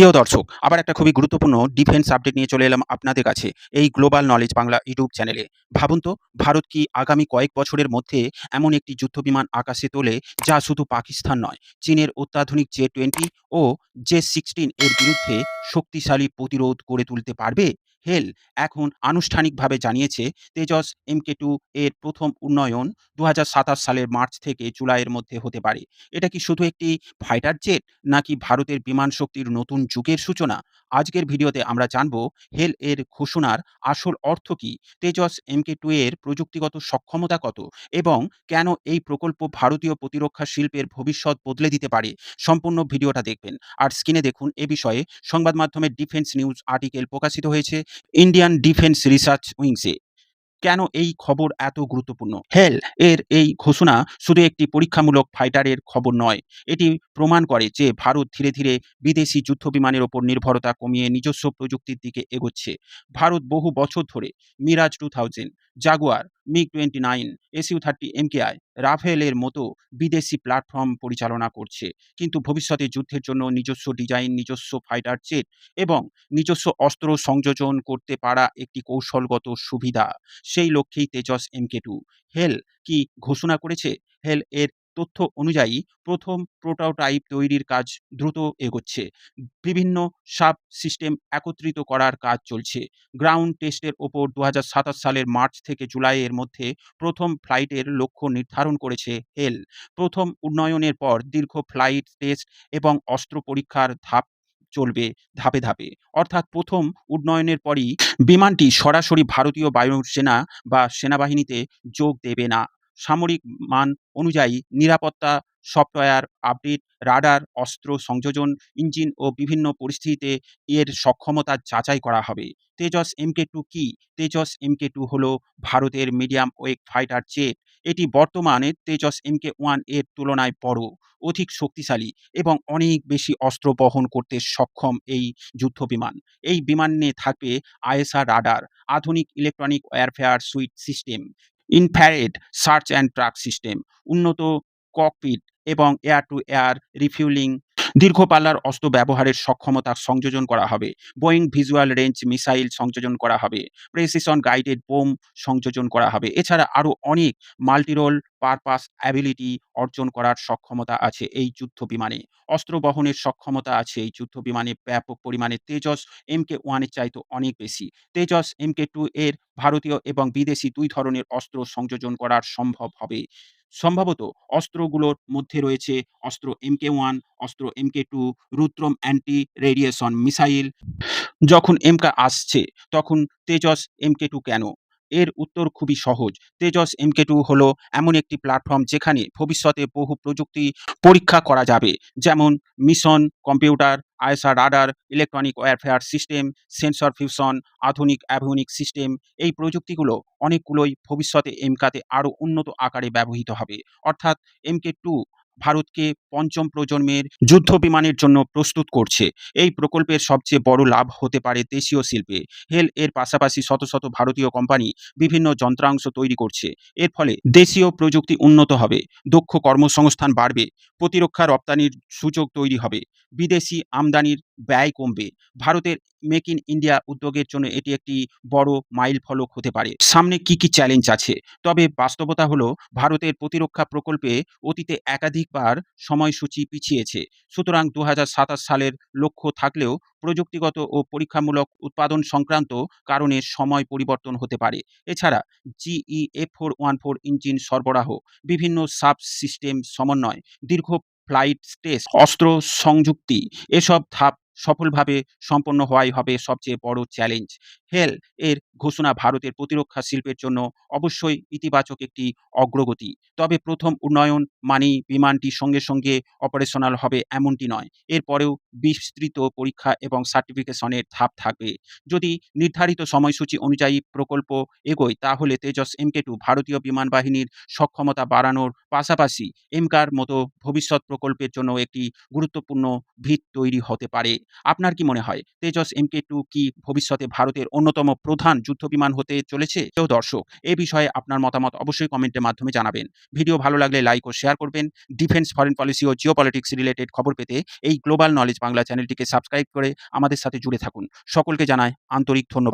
প্রিয় দর্শক, আবার একটা খুবই গুরুত্বপূর্ণ ডিফেন্স আপডেট নিয়ে চলে এলাম আপনাদের কাছে এই গ্লোবাল নলেজ বাংলা ইউটিউব চ্যানেলে। ভাবুন তো, ভারত কি আগামী কয়েক বছরের মধ্যে এমন একটি যুদ্ধবিমান আকাশে তোলে যা শুধু পাকিস্তান নয়, চীনের অত্যাধুনিক জে-20 ও জে-16 এর বিরুদ্ধে শক্তিশালী প্রতিরোধ গড়ে তুলতে পারবে? হেল এখন আনুষ্ঠানিকভাবে জানিয়েছে তেজস MK2 এর প্রথম উন্নয়ন ২০২৭ সালের মার্চ থেকে জুলাইয়ের মধ্যে হতে পারে। এটা কি শুধু একটি ফাইটার জেট, নাকি ভারতের বিমান শক্তির নতুন যুগের সূচনা? আজকের ভিডিওতে আমরা জানব হেল এর ঘোষণার আসল অর্থ কী, তেজস MK2 এর প্রযুক্তিগত সক্ষমতা কত এবং কেন এই প্রকল্প ভারতীয় প্রতিরক্ষা শিল্পের ভবিষ্যৎ বদলে দিতে পারে। সম্পূর্ণ ভিডিওটা দেখবেন। আর স্ক্রিনে দেখুন, এ বিষয়ে সংবাদ মাধ্যমের ডিফেন্স নিউজ আর্টিকেল প্রকাশিত হয়েছে ইন্ডিয়ান ডিফেন্স রিসার্চ উইংসে। কেন এই খবর এত গুরুত্বপূর্ণ? হেল এর এই ঘোষণা শুধু একটি পরীক্ষামূলক ফাইটারের খবর নয়। এটি প্রমাণ করে যে ভারত ধীরে ধীরে বিদেশি যুদ্ধবিমানের ওপর নির্ভরতা কমিয়ে নিজস্ব প্রযুক্তির দিকে এগোচ্ছে। ভারত বহু বছর ধরে মিরাজ 2000, জাগুয়ার, মিগ-29, SU-30 MKI, রাফেলের মতো বিদেশি প্ল্যাটফর্ম পরিচালনা করছে। কিন্তু ভবিষ্যতে যুদ্ধের জন্য নিজস্ব ডিজাইন, নিজস্ব ফাইটার জেট এবং নিজস্ব অস্ত্র সংযোজন করতে পারা একটি কৌশলগত সুবিধা। সেই লক্ষ্যেই তেজস MK2। হেল কি ঘোষণা করেছে? হেল এর তথ্য অনুযায়ী প্রথম প্রোটোটাইপ তৈরির কাজ দ্রুত এগোচ্ছে। বিভিন্ন সাব সিস্টেম একত্রিত করার কাজ চলছে। গ্রাউন্ড টেস্টের ওপর ২০২৭ সালের মার্চ থেকে জুলাইয়ের মধ্যে প্রথম ফ্লাইটের লক্ষ্য নির্ধারণ করেছে হেল। প্রথম উন্নয়নের পর দীর্ঘ ফ্লাইট টেস্ট এবং অস্ত্র পরীক্ষার ধাপ চলবে ধাপে ধাপে। অর্থাৎ প্রথম উন্নয়নের পরই বিমানটি সরাসরি ভারতীয় বায়ুসেনা বা সেনাবাহিনীতে যোগ দেবে না। সামরিক মান অনুযায়ী নিরাপত্তা, সফটওয়্যার আপডেট, রাডার, অস্ত্র সংযোজন, ইঞ্জিন ও বিভিন্ন পরিস্থিতিতে এর সক্ষমতা যাচাই করা হবে। তেজস MK2 কি? তেজস MK2 হল ভারতের মিডিয়াম ওয়েট ফাইটার জেট। এটি বর্তমানে তেজস MK1 এর তুলনায় বড়, অধিক শক্তিশালী এবং অনেক বেশি অস্ত্র বহন করতে সক্ষম এই যুদ্ধবিমান। এই বিমানে থাকবে ISR রাডার, আধুনিক electronic warfare suite system, infrared search and track system, উন্নত ককপিট এবং এয়ার টু এয়ার রিফুয়েলিং, দীর্ঘ পাল্লার অস্ত্র ব্যবহারের সক্ষমতা সংযোজন করা হবে, বোয়িং ভিজুয়াল রেঞ্জ মিসাইল সংযোজন করা হবে, প্রেসিশন গাইডেড বোম সংযোজন করা হবে। এছাড়া আরও অনেক মাল্টিরোল পারপাস অ্যাবিলিটি অর্জন করার সক্ষমতা আছে এই যুদ্ধ বিমানে। অস্ত্র বহনের সক্ষমতা আছে এই যুদ্ধ বিমানে ব্যাপক পরিমাণে তেজস MK1 এর চাইতে অনেক বেশি। তেজস MK2 এর ভারতীয় এবং বিদেশি ২ ধরনের অস্ত্র সংযোজন করার সম্ভব হবে। সম্ভবত অস্ত্রগুলোর মধ্যে রয়েছে অস্ত্র MK1, অস্ত্র MK2, Rudram anti radiation missile. যখন এমকা আসছে, তখন তেজস MK2 কেন? এর উত্তর খুবই সহজ। তেজস MK2 হলো এমন একটি প্ল্যাটফর্ম যেখানে ভবিষ্যতে বহু প্রযুক্তি পরীক্ষা করা যাবে। যেমন mission computer, ISR radar, electronic warfare system, sensor fusion, আধুনিক অ্যাভিওনিক সিস্টেম। এই প্রযুক্তিগুলো অনেকগুলোই ভবিষ্যতে এমকাতে আরও উন্নত আকারে ব্যবহৃত হবে। অর্থাৎ MK2 ভারতকে পঞ্চম প্রজন্মের যুদ্ধ বিমানের জন্য প্রস্তুত করছে। এই প্রকল্পের সবচেয়ে বড় লাভ হতে পারে দেশীয় শিল্পে। হেল এর পাশাপাশি শত শত ভারতীয় কোম্পানি বিভিন্ন যন্ত্রাংশ তৈরি করছে। এর ফলে দেশীয় প্রযুক্তি উন্নত হবে, দক্ষ কর্মসংস্থান বাড়বে, প্রতিরক্ষা রপ্তানির সুযোগ তৈরি হবে, বিদেশি আমদানির ব্যয় কমবে। ভারতের মেক ইন ইন্ডিয়া উদ্যোগের জন্য এটি একটি বড় মাইলফলক হতে পারে। সামনে কি কি চ্যালেঞ্জ আছে? তবে বাস্তবতা হলো ভারতের প্রতিরক্ষা প্রকল্পে অতীতে একাধিকবার সময়সূচি পিছিয়েছে। সুতরাং ২০২৭ সালের লক্ষ্য থাকলেও প্রযুক্তিগত ও পরীক্ষামূলক উৎপাদন সংক্রান্ত কারণে সময় পরিবর্তন হতে পারে। এছাড়া GE F414 ইঞ্জিন সরবরাহ, বিভিন্ন সাব সিস্টেম সমন্বয়, দীর্ঘ ফ্লাইট টেস্ট, অস্ত্র সংযুক্তি, এসব ধাপ সফলভাবে সম্পন্ন হওয়াই হবে সবচেয়ে বড় চ্যালেঞ্জ। হেল এর ঘোষণা ভারতের প্রতিরক্ষা শিল্পের জন্য অবশ্যই ইতিবাচক একটি অগ্রগতি। তবে প্রথম উন্নয়ন মানেই বিমানটি সঙ্গে সঙ্গে অপারেশনাল হবে এমনটি নয়। এরপরেও বিস্তৃত পরীক্ষা এবং সার্টিফিকেশনের ধাপ থাকবে। যদি নির্ধারিত সময়সূচি অনুযায়ী প্রকল্প এগোয়, তাহলে তেজস MK2 ভারতীয় বিমান বাহিনীর সক্ষমতা বাড়ানোর পাশাপাশি এমকার মতো ভবিষ্যৎ প্রকল্পের জন্য একটি গুরুত্বপূর্ণ ভিত তৈরি হতে পারে। আপনার কি মনে হয় তেজস MK2 কি ভবিষ্যতে ভারতের অন্যতম প্রধান যুদ্ধবিমান হতে চলেছে? তো দর্শক, এ বিষয়ে আপনার মতামত অবশ্যই কমেন্টের মাধ্যমে জানাবেন। ভিডিও ভালো লাগলে লাইক ও শেয়ার করবেন। ডিফেন্স, ফরেন পলিসি ও জিওপলিটিক্স রিলেটেড খবর পেতে এই গ্লোবাল নলেজ বাংলা চ্যানেলটিকে সাবস্ক্রাইব করে আমাদের সাথে জুড়ে থাকুন। সকলকে জানাই আন্তরিক ধন্যবাদ।